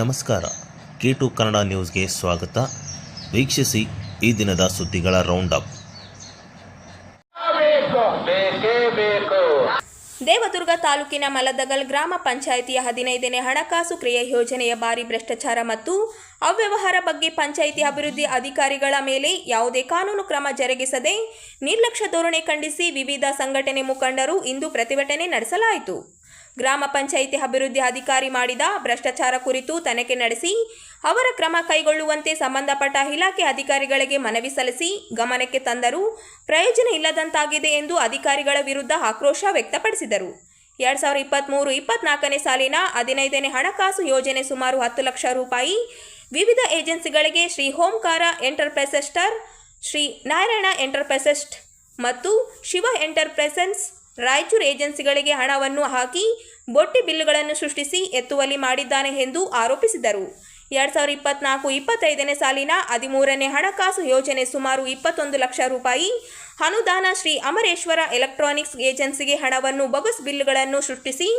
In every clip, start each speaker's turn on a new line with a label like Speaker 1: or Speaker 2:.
Speaker 1: ನಮಸ್ಕಾರ. K2 ಕನ್ನಡ ನ್ಯೂಸ್ಗೆ ಸ್ವಾಗತ. ವೀಕ್ಷಿಸಿ ಈ ದಿನದ ಸುದ್ದಿಗಳ ರೌಂಡ್ ಅಪ್.
Speaker 2: ದೇವದುರ್ಗ ತಾಲೂಕಿನ ಮಲದಗಲ್ ಗ್ರಾಮ ಪಂಚಾಯಿತಿಯ 15ನೇ ಹಣಕಾಸು ಕ್ರಿಯಾ ಯೋಜನೆಯ ಭಾರಿ ಭ್ರಷ್ಟಾಚಾರ ಮತ್ತು ಅವ್ಯವಹಾರ ಬಗ್ಗೆ ಪಂಚಾಯಿತಿ ಅಭಿವೃದ್ಧಿ ಅಧಿಕಾರಿಗಳ ಮೇಲೆ ಯಾವುದೇ ಕಾನೂನು ಕ್ರಮ ಜರುಗಿಸದೆ ನಿರ್ಲಕ್ಷ್ಯ ಧೋರಣೆ ಖಂಡಿಸಿ ವಿವಿಧ ಸಂಘಟನೆ ಮುಖಂಡರು ಇಂದು ಪ್ರತಿಭಟನೆ ನಡೆಸಲಾಯಿತು. ಗ್ರಾಮ ಪಂಚಾಯಿತಿ ಅಭಿವೃದ್ಧಿ ಅಧಿಕಾರಿ ಮಾಡಿದ ಭ್ರಷ್ಟಾಚಾರ ಕುರಿತು ತನಿಖೆ ನಡೆಸಿ ಅವರ ಕ್ರಮ ಕೈಗೊಳ್ಳುವಂತೆ ಸಂಬಂಧಪಟ್ಟ ಇಲಾಖೆ ಅಧಿಕಾರಿಗಳಿಗೆ ಮನವಿ ಸಲ್ಲಿಸಿ ಗಮನಕ್ಕೆ ತಂದರೂ ಪ್ರಯೋಜನ ಇಲ್ಲದಂತಾಗಿದೆ ಎಂದು ಅಧಿಕಾರಿಗಳ ವಿರುದ್ಧ ಆಕ್ರೋಶ ವ್ಯಕ್ತಪಡಿಸಿದರು. 2023-24ನೇ ಸಾಲಿನ 15ನೇ ಹಣಕಾಸು ಯೋಜನೆ ಸುಮಾರು 10 ಲಕ್ಷ ರೂಪಾಯಿ ವಿವಿಧ ಏಜೆನ್ಸಿಗಳಿಗೆ ಶ್ರೀ ಓಂಕಾರ ಎಂಟರ್ಪ್ರೈಸಸ್, ಶ್ರೀ ನಾರಾಯಣ ಎಂಟರ್ಪ್ರೈಸಸ್ ಮತ್ತು ಶಿವ ಎಂಟರ್ಪ್ರೈಸಸ್ ರಾಯಚೂರು ಏಜೆನ್ಸಿಗಳಿಗೆ ಹಣವನ್ನು ಹಾಕಿ ಬೊಟ್ಟಿ ಬಿಲ್ಗಳನ್ನು ಸೃಷ್ಟಿಸಿ ಎತ್ತುವಳಿ ಮಾಡಿದ್ದಾನೆ ಎಂದು ಆರೋಪಿಸಿದರು. 2024-25ನೇ ಸಾಲಿನ 13ನೇ ಹಣಕಾಸು ಯೋಜನೆ ಸುಮಾರು 21 ಲಕ್ಷ ರೂಪಾಯಿ ಅನುದಾನ ಶ್ರೀ ಅಮರೇಶ್ವರ ಎಲೆಕ್ಟ್ರಾನಿಕ್ಸ್ ಏಜೆನ್ಸಿಗೆ ಹಣವನ್ನು ಬೋಗಸ್ ಬಿಲ್ಗಳನ್ನು ಸೃಷ್ಟಿಸಿ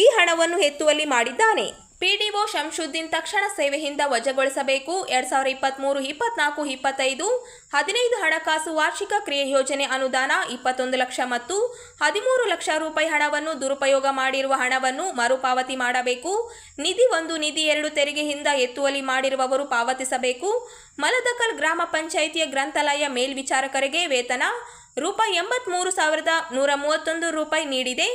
Speaker 2: ಈ ಹಣವನ್ನು ಎತ್ತುವಳಿ ಮಾಡಿದ್ದಾನೆ. ಪಿಡಿಒ ಶಂಶುದ್ದೀನ್ ತಕ್ಷಣ ಸೇವೆಯಿಂದ ವಜಾಗೊಳಿಸಬೇಕು. 2023-24-25 15 ಹಣಕಾಸು ವಾರ್ಷಿಕ ಕ್ರಿಯೆ ಯೋಜನೆ ಅನುದಾನ 21 ಲಕ್ಷ ಮತ್ತು 13 ಲಕ್ಷ ರೂಪಾಯಿ ಹಣವನ್ನು ದುರುಪಯೋಗ ಮಾಡಿರುವ ಹಣವನ್ನು ಮರುಪಾವತಿ ಮಾಡಬೇಕು. ನಿಧಿ 1, ನಿಧಿ 2 ತೆರಿಗೆಯಿಂದ ಎತ್ತುವಳಿ ಮಾಡಿರುವವರು ಪಾವತಿಸಬೇಕು. ಮಲದಕಲ್ ಗ್ರಾಮ ಪಂಚಾಯಿತಿಯ ಗ್ರಂಥಾಲಯ ಮೇಲ್ವಿಚಾರಕರಿಗೆ ವೇತನ ರೂಪಾಯಿ 83,131 ರೂಪಾಯಿ ನೀಡಿದೆ.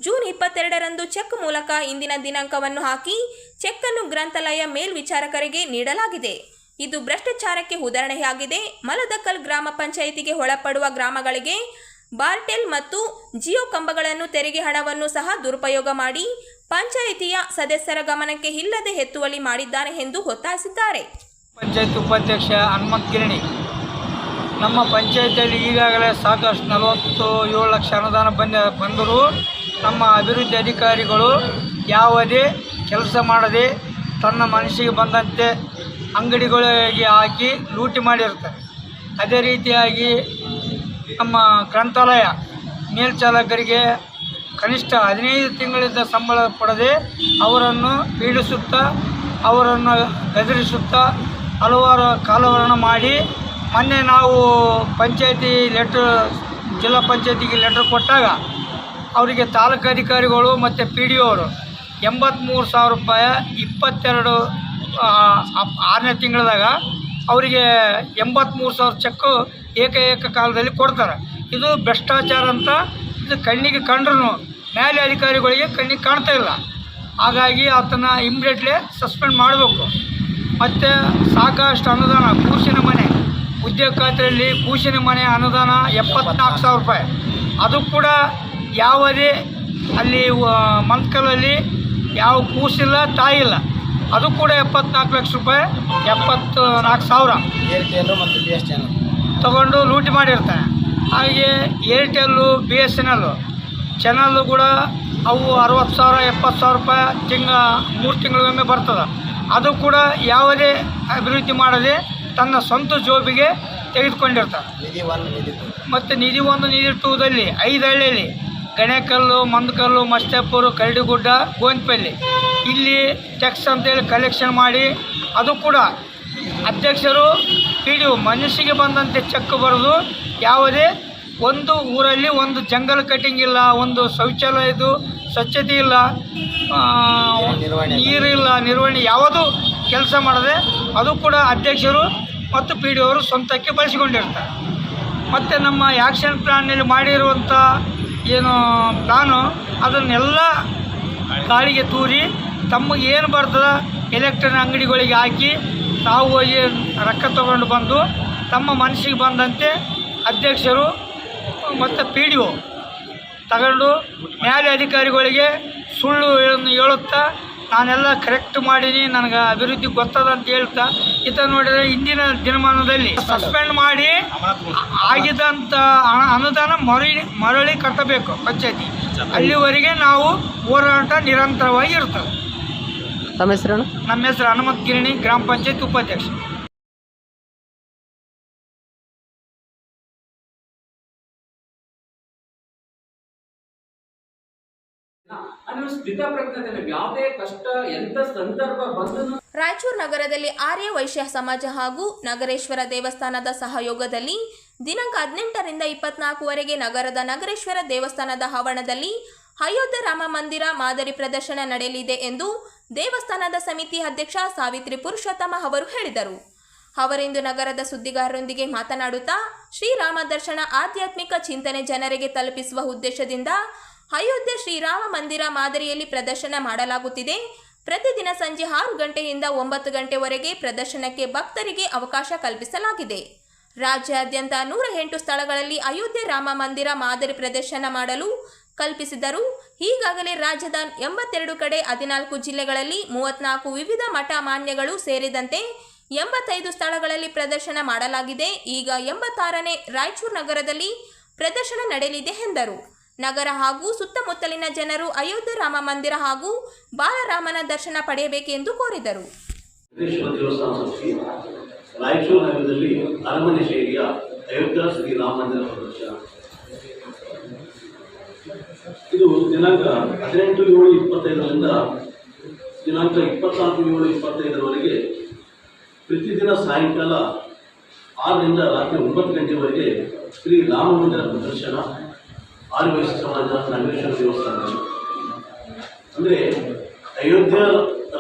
Speaker 2: ಜೂನ್ 22ರಂದು ಚೆಕ್ ಮೂಲಕ ಇಂದಿನ ದಿನಾಂಕವನ್ನು ಹಾಕಿ ಚೆಕ್ ಅನ್ನು ಗ್ರಂಥಾಲಯ ಮೇಲ್ವಿಚಾರಕರಿಗೆ ನೀಡಲಾಗಿದೆ. ಇದು ಭ್ರಷ್ಟಾಚಾರಕ್ಕೆ ಉದಾಹರಣೆಯಾಗಿದೆ. ಮಲದಕಲ್ ಗ್ರಾಮ ಪಂಚಾಯಿತಿಗೆ ಒಳಪಡುವ ಗ್ರಾಮಗಳಿಗೆ ಬಾರ್ಟೆಲ್ ಮತ್ತು ಜಿಯೋ ಕಂಬಗಳನ್ನು ತೆರಿಗೆ ಹಣವನ್ನು ಸಹ ದುರುಪಯೋಗ ಮಾಡಿ ಪಂಚಾಯಿತಿಯ ಸದಸ್ಯರ ಗಮನಕ್ಕೆ ಇಲ್ಲದೆ ಎತ್ತುವಳಿ ಮಾಡಿದ್ದಾನೆ ಎಂದು ಒತ್ತಾಯಿಸಿದ್ದಾರೆ.
Speaker 3: ಪಂಚಾಯತ್ ಉಪಾಧ್ಯಕ್ಷ ಹನುಮಂತ ಗಿರಣಿ, ನಮ್ಮ ಪಂಚಾಯತಿಯಲ್ಲಿ ಈಗಾಗಲೇ ಸಾಕಷ್ಟು 47 ಲಕ್ಷ ಅನುದಾನ ಬಂದರೂ ನಮ್ಮ ಅಭಿವೃದ್ಧಿ ಅಧಿಕಾರಿಗಳು ಯಾವುದೇ ಕೆಲಸ ಮಾಡದೆ ತನ್ನ ಮನಸ್ಸಿಗೆ ಬಂದಂತೆ ಅಂಗಡಿಗಳಿಗೆ ಹಾಕಿ ಲೂಟಿ ಮಾಡಿರ್ತಾರೆ. ಅದೇ ರೀತಿಯಾಗಿ ನಮ್ಮ ಗ್ರಂಥಾಲಯ ಮೇಲ್ಚಾಲಕರಿಗೆ ಕನಿಷ್ಠ 15 ತಿಂಗಳಿಂದ ಸಂಬಳ ಪಡೆದೇ ಅವರನ್ನು ಪೀಡಿಸುತ್ತಾ ಅವರನ್ನು ಗದರಿಸುತ್ತಾ ಹಲವಾರು ಕಾಲವರಣ ಮಾಡಿ ಮೊನ್ನೆ ನಾವು ಪಂಚಾಯತಿ ಜಿಲ್ಲಾ ಪಂಚಾಯತಿಗೆ ಲೆಟ್ರ್ ಕೊಟ್ಟಾಗ ಅವರಿಗೆ ತಾಲೂಕು ಅಧಿಕಾರಿಗಳು ಮತ್ತು PDO ಅವರು 83,000 ರೂಪಾಯಿ 22 6ನೇ ತಿಂಗಳದಾಗ ಅವರಿಗೆ 83,000 ಚೆಕ್ಕು ಏಕ ಕಾಲದಲ್ಲಿ ಕೊಡ್ತಾರೆ. ಇದು ಭ್ರಷ್ಟಾಚಾರ ಅಂತ ಇದು ಕಣ್ಣಿಗೆ ಕಂಡ್ರೂ ಮೇಲೆ ಅಧಿಕಾರಿಗಳಿಗೆ ಕಣ್ಣಿಗೆ ಕಾಣ್ತಾ ಇಲ್ಲ. ಹಾಗಾಗಿ ಆತನ ಇಮ್ಮಿಡಿಯೇಟ್ಲಿ ಸಸ್ಪೆಂಡ್ ಮಾಡಬೇಕು. ಮತ್ತು ಸಾಕಷ್ಟು ಅನುದಾನ ಕೂಸಿನ ಮನೆ ಉದ್ಯೋಗ ಖಾತ್ರಿಯಲ್ಲಿ ಕೂಸಿನ ಮನೆ ಅನುದಾನ 74,000 ರೂಪಾಯಿ, ಅದು ಕೂಡ ಯಾವುದೇ ಅಲ್ಲಿ ಮಂತ್ಕಲಲ್ಲಿ ಯಾವ ಕೂಸಿಲ್ಲ ತಾಯಿಲ್ಲ, ಅದು ಕೂಡ 74 ಲಕ್ಷ ರೂಪಾಯಿ 74,000 ತಗೊಂಡು ಲೂಟಿ ಮಾಡಿರ್ತಾನೆ. ಹಾಗೆ ಏರ್ಟೆಲ್ಲು BSNL ಚಾನಲ್ಲು ಕೂಡ ಅವು 60,000 70,000 ರೂಪಾಯಿ 3 ತಿಂಗಳಿಗೊಮ್ಮೆ ಬರ್ತದೆ. ಅದು ಕೂಡ ಯಾವುದೇ ಅಭಿವೃದ್ಧಿ ಮಾಡದೆ ತನ್ನ ಸ್ವಂತ ಜೋಬಿಗೆ ತೆಗೆದುಕೊಂಡಿರ್ತಾರೆ. ಮತ್ತು ನಿಧಿ 1 ನಿಧಿ 2ದಲ್ಲಿ 5 ಹಳ್ಳಿಯಲ್ಲಿ ಗಣೇಕಲ್ಲು, ಮಂದಕಲ್ಲು, ಮಸ್ತಾಪುರ, ಕರಡಿಗುಡ್ಡ, ಗೋವಿಂದಪಲ್ಲಿ ಇಲ್ಲಿ ಟ್ಯಾಕ್ಸ್ ಅಂತೇಳಿ ಕಲೆಕ್ಷನ್ ಮಾಡಿ ಅದು ಕೂಡ ಅಧ್ಯಕ್ಷರು PDO ಮನಸ್ಸಿಗೆ ಬಂದಂತೆ ಚೆಕ್ ಬರೆದು ಯಾವುದೇ ಒಂದು ಊರಲ್ಲಿ ಒಂದು ಜಂಗಲ್ ಕಟಿಂಗ್ ಇಲ್ಲ, ಒಂದು ಶೌಚಾಲಯದ್ದು ಸ್ವಚ್ಛತೆ ಇಲ್ಲ, ನೀರಿಲ್ಲ, ನಿರ್ವಹಣೆ ಯಾವುದೂ ಕೆಲಸ ಮಾಡದೆ ಅದು ಕೂಡ ಅಧ್ಯಕ್ಷರು ಮತ್ತು PDO ಅವರು ಸ್ವಂತಕ್ಕೆ ಬಳಸಿಕೊಂಡಿರ್ತಾರೆ. ಮತ್ತು ನಮ್ಮ ಆ್ಯಕ್ಷನ್ ಪ್ಲ್ಯಾನ್ನಲ್ಲಿ ಮಾಡಿರುವಂಥ ಏನು ಪ್ಲಾನು ಅದನ್ನೆಲ್ಲ ಗಾಳಿಗೆ ತೂರಿ ತಮಗೆ ಏನು ಬರ್ತದೆ ಎಲೆಕ್ಟ್ರಾನಿಕ್ ಅಂಗಡಿಗಳಿಗೆ ಹಾಕಿ ತಾವು ಹೋಗಿ ರೊಕ್ಕ ತಗೊಂಡು ಬಂದು ತಮ್ಮ ಮನಸ್ಸಿಗೆ ಬಂದಂತೆ ಅಧ್ಯಕ್ಷರು ಮತ್ತು PDO ತಗೊಂಡು ನ್ಯಾಯ ಅಧಿಕಾರಿಗಳಿಗೆ ಸುಳ್ಳು ಹೇಳುತ್ತಾ ನಾನೆಲ್ಲ ಕರೆಕ್ಟ್ ಮಾಡೀನಿ, ನನಗೆ ಅಭಿವೃದ್ಧಿ ಗೊತ್ತದ ಅಂತ ಹೇಳ್ತಾ ನೋಡಿದರೆ ಇಂದಿನ ದಿನಮಾನದಲ್ಲಿ ಸಸ್ಪೆಂಡ್ ಮಾಡಿ ಆಗಿದ್ದಂಥ ಅನುದಾನ ಮರಳಿ ಕಟ್ಟಬೇಕು ಪಂಚಾಯತಿ. ಅಲ್ಲಿವರೆಗೆ ನಾವು ಹೋರಾಟ ನಿರಂತರವಾಗಿ ಇರ್ತದೆ.
Speaker 4: ನಮ್ಮ ಹೆಸರು?
Speaker 3: ನಮ್ಮ ಹೆಸರು ಹನುಮಂತ ಗಿರಣಿ, ಗ್ರಾಮ ಪಂಚಾಯತ್ ಉಪಾಧ್ಯಕ್ಷ.
Speaker 5: ಅನ್ನೋ ಸ್ಥಿತಪ್ರಜ್ಞತೆ ಯಾವುದೇ ಕಷ್ಟ ಎಂಥ ಸಂದರ್ಭ ಬಂದರೂ
Speaker 2: ರಾಯಚೂರು ನಗರದಲ್ಲಿ ಆರ್ಯ ವೈಶ್ಯ ಸಮಾಜ ಹಾಗೂ ನಗರೇಶ್ವರ ದೇವಸ್ಥಾನದ ಸಹಯೋಗದಲ್ಲಿ ದಿನಾಂಕ 18ರಿಂದ 24ವರೆಗೆ ನಗರದ ನಗರೇಶ್ವರ ದೇವಸ್ಥಾನದ ಆವರಣದಲ್ಲಿ ಅಯೋಧ್ಯೆ ರಾಮ ಮಂದಿರ ಮಾದರಿ ಪ್ರದರ್ಶನ ನಡೆಯಲಿದೆ ಎಂದು ದೇವಸ್ಥಾನದ ಸಮಿತಿ ಅಧ್ಯಕ್ಷ ಸಾವಿತ್ರಿ ಪುರುಷೋತ್ತಮ ಅವರು ಹೇಳಿದರು. ಅವರಿಂದು ನಗರದ ಸುದ್ದಿಗಾರರೊಂದಿಗೆ ಮಾತನಾಡುತ್ತಾ ಶ್ರೀರಾಮ ದರ್ಶನ ಆಧ್ಯಾತ್ಮಿಕ ಚಿಂತನೆ ಜನರಿಗೆ ತಲುಪಿಸುವ ಉದ್ದೇಶದಿಂದ ಅಯೋಧ್ಯೆ ಶ್ರೀರಾಮ ಮಂದಿರ ಮಾದರಿಯಲ್ಲಿ ಪ್ರದರ್ಶನ ಮಾಡಲಾಗುತ್ತಿದೆ. ಪ್ರತಿದಿನ ಸಂಜೆ 6 ಗಂಟೆಯಿಂದ 9 ಗಂಟೆವರೆಗೆ ಪ್ರದರ್ಶನಕ್ಕೆ ಭಕ್ತರಿಗೆ ಅವಕಾಶ ಕಲ್ಪಿಸಲಾಗಿದೆ. ರಾಜ್ಯಾದ್ಯಂತ 108 ಸ್ಥಳಗಳಲ್ಲಿ ಅಯೋಧ್ಯೆ ರಾಮ ಮಂದಿರ ಮಾದರಿ ಪ್ರದರ್ಶನ ಮಾಡಲು ಕಲ್ಪಿಸಿದರು. ಈಗಾಗಲೇ ರಾಜ್ಯದ 82 ಕಡೆ 14 ಜಿಲ್ಲೆಗಳಲ್ಲಿ 34 ವಿವಿಧ ಮಠ ಮಾನ್ಯಗಳು ಸೇರಿದಂತೆ 85 ಸ್ಥಳಗಳಲ್ಲಿ ಪ್ರದರ್ಶನ ಮಾಡಲಾಗಿದೆ. ಈಗ 86ನೇ ರಾಯಚೂರು ನಗರದಲ್ಲಿ ಪ್ರದರ್ಶನ ನಡೆಯಲಿದೆ ಎಂದರು. ನಗರ ಹಾಗೂ ಸುತ್ತಮುತ್ತಲಿನ ಜನರು ಅಯೋಧ್ಯೆ ರಾಮ ಮಂದಿರ ಹಾಗೂ ಬಾಲರಾಮನ ದರ್ಶನ ಪಡೆಯಬೇಕೆಂದು ಕೋರಿದರು.
Speaker 5: ರಾಯಚೂರು ನಗರದಲ್ಲಿ ಅರಮನೆ ಶೈಲಿಯ ಅಯೋಧ್ಯ ಶ್ರೀರಾಮ ಮಂದಿರ ಪ್ರದರ್ಶನ ಇದು ದಿನಾಂಕ 18/7/25ರಿಂದ ದಿನಾಂಕ 24/7/25ರವರೆಗೆ ಪ್ರತಿದಿನ ಸಾಯಂಕಾಲ 6ರಿಂದ ರಾತ್ರಿ 9 ಗಂಟೆವರೆಗೆ ಶ್ರೀ ರಾಮ ಮಂದಿರ ಪ್ರದರ್ಶನ ಆರ್ಯ ವೈಶ್ಯ ಸಮಾಜ ನಗರೇಶ್ವರ ದೇವಸ್ಥಾನದಲ್ಲಿ. ಅಂದರೆ ಅಯೋಧ್ಯ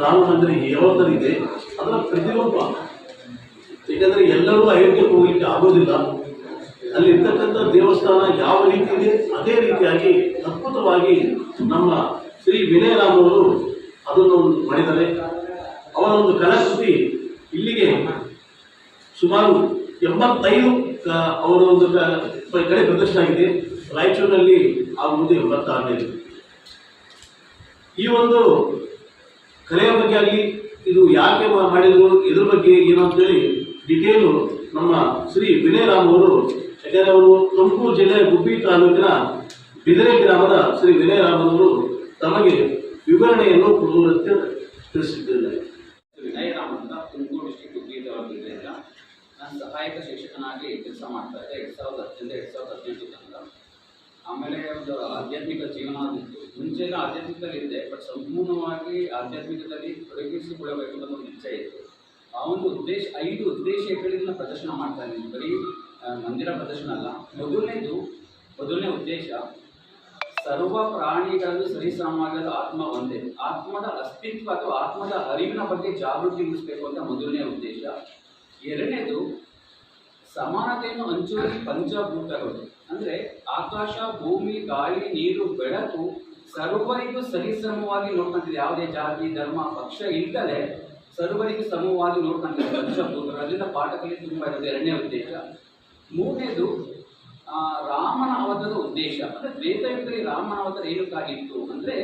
Speaker 5: ರಾಮ ಮಂದಿರ ಯಾವ ಥರ ಇದೆ ಅದರ ಪ್ರತಿರೂಪ. ಏಕೆಂದರೆ ಎಲ್ಲರೂ ಅಯೋಧ್ಯೆಗೆ ಹೋಗಲಿಕ್ಕೆ ಆಗೋದಿಲ್ಲ. ಅಲ್ಲಿರ್ತಕ್ಕಂಥ ದೇವಸ್ಥಾನ ಯಾವ ರೀತಿ ಇದೆ ಅದೇ ರೀತಿಯಾಗಿ ಅದ್ಭುತವಾಗಿ ನಮ್ಮ ಶ್ರೀ ವಿನಯರಾಮವರು ಅದನ್ನು ಮಾಡಿದ್ದಾರೆ. ಅವರ ಒಂದು ಕಲಾಕೃತಿ ಇಲ್ಲಿಗೆ ಸುಮಾರು 85 ಅವರ ಒಂದು ಕಡೆ ಪ್ರದರ್ಶನ ಆಗಿದೆ. ರಾಯಚೂರಿನಲ್ಲಿ ಆಗುವುದು 86ನೇದು. ಈ ಒಂದು ಕಲೆಯ ಬಗ್ಗೆ ಆಗಲಿ ಇದು ಯಾಕೆ ಮಾಡಿದ್ರು ಇದ್ರ ಬಗ್ಗೆ ಏನು ಅಂತೇಳಿ ಡಿಟೇಲು ನಮ್ಮ ಶ್ರೀ ವಿನಯರಾಮ್ ಅವರು, ಯಾಕಂದರೆ ಅವರು ತುಮಕೂರು ಜಿಲ್ಲೆಯ ಗುಬ್ಬಿ ತಾಲೂಕಿನ ಬಿದರೆ ಗ್ರಾಮದ ಶ್ರೀ ವಿನಯರಾಮ್ ಅವರು ತಮಗೆ ವಿವರಣೆಯನ್ನು ಕೊಡುವಂತೆ ತಿಳಿಸಿದ್ದಾರೆ.
Speaker 6: ವಿನಯರಾಮ್ ಅಂತ ತುಮಕೂರು ಡಿಸ್ಟ್ರಿಕ್ಟ್ ಗುಬ್ಬಿ ತಾಲೂಕಿನಿಂದ ನಾನು ಸಹಾಯಕ ಶಿಕ್ಷಕನಾಗಿ ಕೆಲಸ ಮಾಡ್ತಾ ಇದ್ದೆ 2010ರಿಂದ 2018 ತನಕ. ಆಮೇಲೆ ಒಂದು ಆಧ್ಯಾತ್ಮಿಕ ಜೀವನ ಆಗಿತ್ತು. ಮುಂಚೆಲ್ಲ ಆಧ್ಯಾತ್ಮಿಕದಲ್ಲಿ ಇದ್ದೆ, ಬಟ್ ಸಂಪೂರ್ಣವಾಗಿ ಆಧ್ಯಾತ್ಮಿಕದಲ್ಲಿ ತೊಡಗಿಸಿಕೊಳ್ಳಬೇಕು ಅನ್ನೋ ಒಂದು ಇಚ್ಛೆ ಇತ್ತು. ಆ ಒಂದು ಉದ್ದೇಶ 5 ಉದ್ದೇಶಗಳಿಂದ ಪ್ರದರ್ಶನ ಮಾಡ್ತಾ ಇದ್ದೀನಿ. ಬರೀ ಮಂದಿರ ಪ್ರದರ್ಶನ ಅಲ್ಲ. ಮೊದಲನೇ ಉದ್ದೇಶ ಸರ್ವ ಪ್ರಾಣಿಗಳನ್ನು ಸರಿಸಮಾನದ ಆತ್ಮ ಒಂದೇ. ಆತ್ಮದ ಅಸ್ತಿತ್ವ ಅಥವಾ ಆತ್ಮದ ಅರಿವಿನ ಬಗ್ಗೆ ಜಾಗೃತಿ ಮೂಡಿಸಬೇಕು ಅಂತ ಮೊದಲನೇ ಉದ್ದೇಶ. ಎರಡನೇದು ಸಮಾನತೆಯನ್ನು ಹಂಚುವಲ್ಲಿ ಪಂಚಭೂತಗಳು ಅಂದರೆ ಆಕಾಶ, ಭೂಮಿ, ಗಾಳಿ, ನೀರು, ಬೆಳಕು ಸರ್ವರಿಗೂ ಸರಿಸಮವಾಗಿ ನೋಡ್ಕೊಂತಿದೆ. ಯಾವುದೇ ಜಾತಿ, ಧರ್ಮ, ಪಕ್ಷ ಇಲ್ಲದೆ ಸರ್ವರಿಗೂ ಸಮವಾಗಿ ನೋಡ್ಕೊಂತಿದೆ ಪಂಚಭೂತಗಳು. ಅದರಿಂದ ಪಾಠದಲ್ಲಿ ತುಂಬ ಇರೋದು ಎರಡನೇ ಉದ್ದೇಶ. ಮೂರನೇದು ರಾಮನ ಅವತಾರದ ಉದ್ದೇಶ. ಅಂದರೆ ತ್ರೇತಾಯುಗದಲ್ಲಿ ರಾಮನ ಅವತಾರ ಏನಕ್ಕಾಗಿತ್ತು ಅಂದರೆ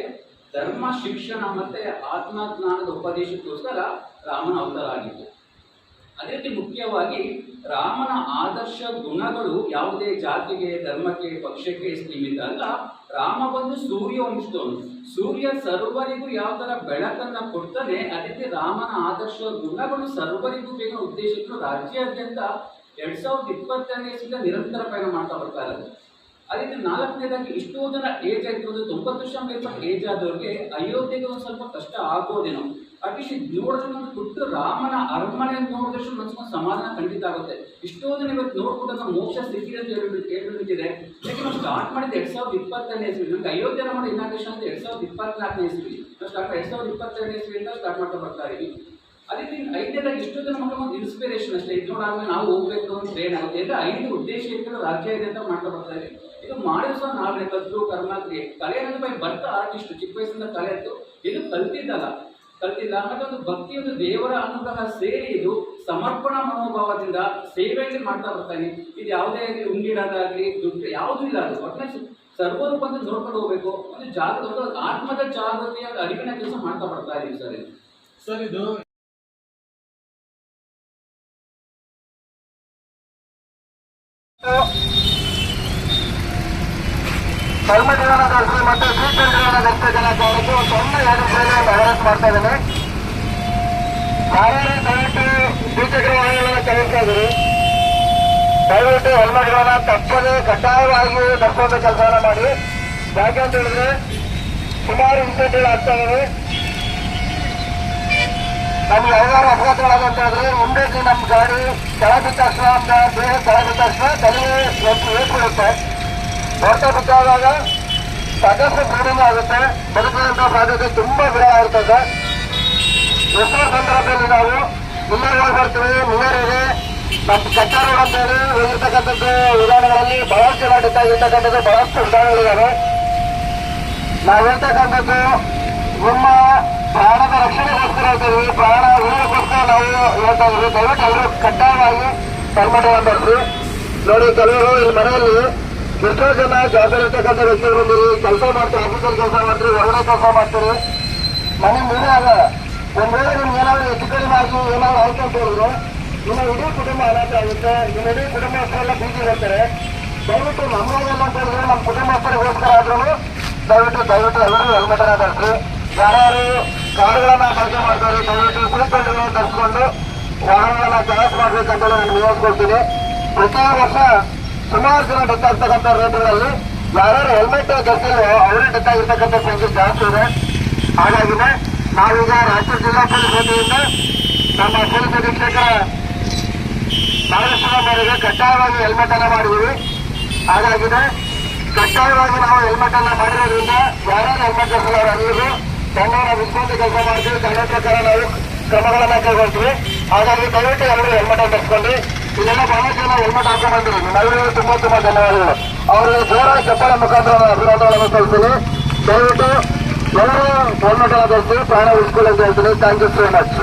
Speaker 6: ಧರ್ಮ ಶಿಕ್ಷಣ ಮತ್ತು ಆತ್ಮಜ್ಞಾನದ ಉಪದೇಶಕ್ಕೋಸ್ಕರ ರಾಮನ ಅವತಾರ ಆಗಿತ್ತು. ಅದೇ ರೀತಿ ಮುಖ್ಯವಾಗಿ ರಾಮನ ಆದರ್ಶ ಗುಣಗಳು ಯಾವುದೇ ಜಾತಿಗೆ, ಧರ್ಮಕ್ಕೆ, ಪಕ್ಷಕ್ಕೆ ಸೀಮಿತ ಅಲ್ಲ. ರಾಮ ಬಂದು ಸೂರ್ಯ ವಂಶದವನು. ಸೂರ್ಯ ಸರ್ವರಿಗೂ ಯಾವ ಥರ ಬೆಳಕನ್ನು ಕೊಡ್ತಾನೆ, ಅದೇ ರೀತಿ ರಾಮನ ಆದರ್ಶ ಗುಣಗಳು ಸರ್ವರಿಗೂ ಬೇಕಾದ ಉದ್ದೇಶಕ್ಕೆ ರಾಜ್ಯಾದ್ಯಂತ 2022ನೇ ಇಸ್ವಿಯಿಂದ ನಿರಂತರ ಪಯಣ ಮಾಡ್ತಾ ಬರ್ತಾ ಇರೋದು. ಅದೇ ರೀತಿ ನಾಲ್ಕನೇದಾಗಿ ಇಷ್ಟೋ ಜನ ಏಜ್ ಆಗಿರೋದು 90 ವರ್ಷ ಮೇಲ್ಪಟ್ಟು ಏಜ್ ಆದವ್ರಿಗೆ ಅಯೋಧ್ಯೆಗೆ ಒಂದು ಸ್ವಲ್ಪ ಕಷ್ಟ ಆಗೋದೇನೋ. ಅಟ್ಲೀಸ್ಟ್ ನೋಡೋದನ್ನ ಬಿಟ್ಟು ರಾಮನ ಅರಮನೆ ನೋಡಿದಷ್ಟು ಮನಸ್ಕೊಂಡು ಸಮಾಧಾನ ಖಂಡಿತ ಆಗುತ್ತೆ. ಇಷ್ಟೋ ಜನ ಇವತ್ತು ನೋಡ್ಬಿಟ್ಟು ಮೋಕ್ಷ ಸಿಕ್ಕಿದೆ ಅಂತ ಹೇಳ್ಬಿಟ್ಟಿದೆ. ಯಾಕೆ ನಾವು ಸ್ಟಾರ್ಟ್ ಮಾಡಿದ್ದು 2022ನೇ ಇಸ್ವಿ. ನಮ್ಗೆ ಅಯೋಧ್ಯೆ ರಾಮನ ಇನಾಗ್ರೇಷನ್ ಅಂತ 2024ನೇ ಇಸ್ವಿ. ನಾವು ಸ್ಟಾರ್ಟ್ 2022ನೇ ಇಸ್ವಿಯಿಂದ ಸ್ಟಾರ್ಟ್ ಮಾಡ್ತಾ ಬರ್ತಾ ಇದೀವಿ. ಅದೇ ರೀತಿ 5ನೇದಾಗಿ ಇಷ್ಟೋ ಜನ ಮಕ್ಕಳು ಒಂದು ಇನ್ಸ್ಪಿರೇಷನ್ ಅಷ್ಟೇ. ಇದು ನೋಡಾದ್ಮೇಲೆ ನಾವು ಹೋಗ್ಬೇಕು ಅಂತ ಪ್ರೇರಣೆ ಆಗುತ್ತೆ ಅಂದರೆ 5 ಉದ್ದೇಶ ಇಟ್ಕೊಂಡು ರಾಜ್ಯ ಇದೆ ಅಂತ ಮಾಡ್ತಾ ಬರ್ತಾ ಇದ್ದೀವಿ. ಇದು ಮಾಡಿದ ಸಹ ನಾವೇ ಕಲ್ತು ಕರ್ಮ ಕಲೆ ಅನ್ನೋದು ಬೈ ಬರ್ತಾ ಆರ್ಟಿಸ್ಟ್ ಚಿಕ್ಕ ವಯಸ್ಸಿಂದ ಕಲೆ ಇತ್ತು. ಇದು ಕಲ್ತಿಲ್ಲ. ಮತ್ತು ಒಂದು ಭಕ್ತಿ, ಒಂದು ದೇವರ ಅನುಗ್ರಹ ಸೇರಿ ಇದು ಸಮರ್ಪಣಾ ಮನೋಭಾವದಿಂದ ಸೇವೆಯಲ್ಲಿ ಮಾಡ್ತಾ ಬರ್ತಾನೆ. ಇದು ಯಾವುದೇ ಆಗಲಿ ಉಂಡಿಡೋದಾಗಲಿ ದುಡ್ಡು ಯಾವುದೂ ಇಲ್ಲ. ಅದು ಒಟ್ಟಿನಲ್ಲಿ ಸರ್ವರು ಬಂದು ನೋಡ್ಕೊಂಡು ಹೋಗ್ಬೇಕು. ಒಂದು ಜಾಗೃತ ಆತ್ಮದ ಜಾಗೃತಿಯ ಅರಿವಿನ ಕೆಲಸ ಮಾಡ್ತಾ ಬರ್ತಾ ಇದೀವಿ ಸರ್. ಇದು
Speaker 3: ಧರ್ಮಜೀವನ ದರ್ಶನ ಮತ್ತು ಶ್ರೀಚಂದ್ರನ ದರ್ಶ ಜನಾಚಾರಕ್ಕೆ ಒಂದು ಸಣ್ಣ ಯೋಜನೆಯನ್ನು ಅನೌನ್ಸ್ ಮಾಡ್ತಾ ಇದ್ದೇನೆ. ಯಾರು ದಯವಿಟ್ಟು ದ್ವಿಚಕ್ರ ವಾಹನಗಳನ್ನು ಚಲಿಸ್ತಾ ಇದ್ದೀರಿ, ದಯವಿಟ್ಟು ಹೆಲ್ಮೆಟ್ಗಳನ್ನ ತಪ್ಪದೆ ಕಡ್ಡಾಯವಾಗಿ ಧರಿಸುವಂಥ ಕೆಲಸವನ್ನು ಮಾಡಿ. ಯಾಕೆ ಅಂತ ಹೇಳಿದ್ರೆ ಸುಮಾರು ಇನ್ಸಿಡೆಂಟ್ಗಳು ಆಗ್ತಾ ಇದ್ದಾವೆ.
Speaker 7: ನಮ್ಗೆ ಯಾವ್ದಾರು ಅಪಘಾತಗಳಾಗ ಅಂತ ಹೇಳಿದ್ರೆ ಮುಂದಕ್ಕೆ ನಮ್ಮ ಗಾಡಿ ಕೆಳ ಬಿದ್ದ ತಕ್ಷಣ ನಮ್ಮ ದೇಹ ಕೆಳ ಬಿದ್ದ ತಕ್ಷಣ ತಲೆಗೆ ಒಂದು ಏರ್ಪಡುತ್ತೆ. ಹೊರತ ಬಿದ್ದಾದಾಗ ಸಾಕಷ್ಟು ಬ್ಲೀಡಿಂಗ್ ಆಗುತ್ತೆ. ಬದುಕುವಂಥ ಸಾಧ್ಯತೆ ತುಂಬಾ ವಿರಳ ಇರ್ತದೆ. ಎಷ್ಟೋ ಸಂದರ್ಭದಲ್ಲಿ ನಾವು ನಿಯರ್ಗಳು ಬರ್ತೀವಿ. ನಿಯರಿಗೆ ನಮ್ಮ ಕಚ್ಚಾ ರೋಡ್ ಅಂತ ಹೇಳಿ ಹೋಗಿರ್ತಕ್ಕಂಥದ್ದು ಉದಾಹರಣೆಗಳಲ್ಲಿ ಬಹಳಷ್ಟು ಜನ ಡೆತ್ ಆಗಿರ್ತಕ್ಕಂಥದ್ದು ಬಹಳಷ್ಟು ಉದಾಹರಣೆಗಳಿದ್ದಾವೆ. ನಾವು ಹೇಳ್ತಕ್ಕಂಥದ್ದು ನಿಮ್ಮ ಪ್ರಾಣದ ರಕ್ಷಣೆಗೋಸ್ಕರ ಹೇಳ್ತೀವಿ, ಪ್ರಾಣ ಉಳಿಯೋಕ್ಕೋಸ್ಕರ ನಾವು ಹೇಳ್ತಾ ಇದ್ವಿ. ದಯವಿಟ್ಟು ಅವರು ಕಡ್ಡಾಯವಾಗಿ ಹೆಲ್ಮೆಟ್ ಬರ್ತೀವಿ. ನೋಡಿ, ಕೆಲವರು ಇಲ್ಲಿ ಮನೆಯಲ್ಲಿ ಎಷ್ಟೋ ಜನ ಜವಾಬ್ದಾರಿ ಇರ್ತಕ್ಕಂಥ ವ್ಯಕ್ತಿಗಳು ಬಂದಿರಿ, ಕೆಲಸ ಮಾಡ್ತೀವಿ, ಆಫೀಸಲ್ಲಿ ಕೆಲಸ ಮಾಡ್ತೀರಿ, ಹೊರಗಡೆ ಕೆಲಸ ಮಾಡ್ತೀರಿ. ಮನೆ ನೀವೇ ಆಗ ಒಂದ್ ವೇಳೆ ನಿಮ್ಗೆ ಏನಾದ್ರು ಹೆಚ್ಚು ಕಡಿಮೆ ಆಗಿ ಏನಾದ್ರು ಆಯ್ತು ಅಂತ ಹೇಳಿದ್ರೆ ನಿಮ್ಮ ಇಡೀ ಕುಟುಂಬ ಅನಾಥ ಆಗುತ್ತೆ. ನಿಮ್ಮ ಇಡೀ ಕುಟುಂಬಸ್ಥರೆಲ್ಲ ಬೀದಿ ಬರ್ತಾರೆ. ದಯವಿಟ್ಟು ನಮ್ಮದೆಲ್ಲ ಅಂತ ಹೇಳಿದ್ರೆ ನಮ್ಮ ಕುಟುಂಬಸ್ಥರಿಗೋಸ್ಕರ ಆದ್ರೂ ದಯವಿಟ್ಟು ಎಲ್ಲರೂ ಹೆಲ್ಮೆಟ್ ಅನ್ನ ಧರಿಸಿ. ಯಾರು ಕಾರುಗಳನ್ನ ಬಳಕೆ ಮಾಡ್ತಾರೆ ದಯವಿಟ್ಟು ಸೀಟ್ ಬೆಲ್ಟ್ಗಳನ್ನು ಧರಿಸ್ಕೊಂಡು ವಾಹನಗಳನ್ನ ಚಾಲನೆ ಮಾಡ್ಬೇಕಂತ ನಾನು ವಿನಂತಿಸ್ಕೊಳ್ತೀನಿ. ಪ್ರತಿ ವರ್ಷ ಸುಮಾರು ಜನ ಡೆತ್ ಆಗ್ತಕ್ಕಂಥ ರೇಟ್ಗಳಲ್ಲಿ ಯಾರು ಹೆಲ್ಮೆಟ್ ಧರಿಸಿಲ್ವೋ ಅವರೇ ಡೆತ್ ಆಗಿರ್ತಕ್ಕಂಥ ಸಂಖ್ಯೆ ಜಾಸ್ತಿ ಇದೆ. ಹಾಗಾಗಿನೇ ನಾವೀಗ ರಾಜ್ಯ ಜಿಲ್ಲಾ ಪೊಲೀಸ್ ವತಿಯಿಂದ ನಮ್ಮ ಪೊಲೀಸ್ ಅಧೀಕ್ಷಕರ ಮಾರ್ಗದರ್ಶನ ಮೇರೆಗೆ ಕಡ್ಡಾಯವಾಗಿ ಹೆಲ್ಮೆಟ್ ಅನ್ನ ಮಾಡಿದ್ದೀವಿ. ಹಾಗಾಗಿದೆ ಕಡ್ಡಾಯವಾಗಿ ನಾವು ಹೆಲ್ಮೆಟ್ ಅನ್ನ ಮಾಡಿರೋದ್ರಿಂದ ಯಾರ್ಯಾರು ಹೆಲ್ಮೆಟ್ ಧರಿಸಿಲ್ಲ ಅವರೆಲ್ಲರಿಗೂ ದಂಡವನ್ನು ವಿಸ್ಕೊಂಡು ಕೆಲಸ ಮಾಡ್ತೀವಿ. ದಂಡ ಪ್ರಕಾರ ನಾವು ಕ್ರಮಗಳನ್ನ ಕೈಗೊಳ್ತೀವಿ. ಹಾಗಾಗಿ ದಯವಿಟ್ಟು ಎಲ್ಲರೂ ಹೆಲ್ಮೆಟ್ ಅನ್ನು ಧರಿಸ್ಕೊಂಡ್ರಿ. ಇಲ್ಲೆಲ್ಲ ಬಹಳಷ್ಟು ಜನ ಹೆಲ್ಮೆಟ್ ಹಾಕೊಂಡು ಬಂದಿರಿ. ನಿಮ್ಮೆಲ್ಲರಿಗೂ ತುಂಬಾ ಧನ್ಯವಾದಗಳು. ಅವರಿಗೆ ಜೋರಾಗಿ ಚಪ್ಪಾಳೆ ಮುಖಾಂತರ ಅಭಿನಂದನೆಗಳನ್ನು ಸಲ್ಲಿಸ್ತೀನಿ. ದಯವಿಟ್ಟು ಎಲ್ಲರೂ ಹೆಲ್ಮೆಟ್ ಅನ್ನು ಧರಿಸಿ ಪ್ರಾಣ ಉಳಿಸ್ಕೊಳ್ಳಿ ಅಂತ ಹೇಳ್ತೀನಿ. Thank you so much.